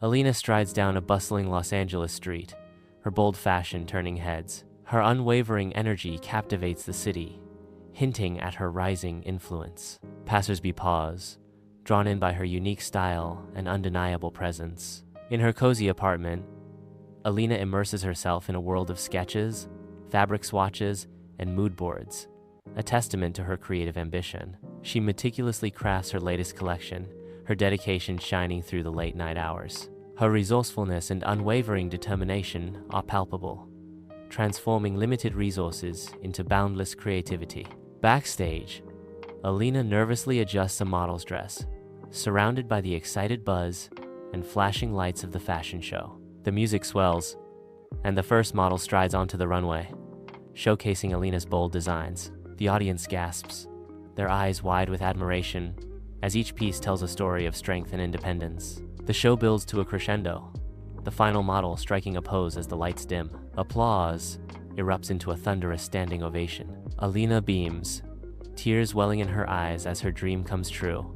Alina strides down a bustling Los Angeles street, her bold fashion turning heads. Her unwavering energy captivates the city, hinting at her rising influence. Passersby pause, drawn in by her unique style and undeniable presence. In her cozy apartment, Alina immerses herself in a world of sketches, fabric swatches, and mood boards, a testament to her creative ambition. She meticulously crafts her latest collection, her dedication shining through the late-night hours. Her resourcefulness and unwavering determination are palpable, transforming limited resources into boundless creativity. Backstage, Alina nervously adjusts a model's dress, surrounded by the excited buzz and flashing lights of the fashion show. The music swells, and the first model strides onto the runway, showcasing Alina's bold designs. The audience gasps, their eyes wide with admiration, as each piece tells a story of strength and independence. The show builds to a crescendo, the final model striking a pose as the lights dim. Applause erupts into a thunderous standing ovation. Alina beams, tears welling in her eyes as her dream comes true.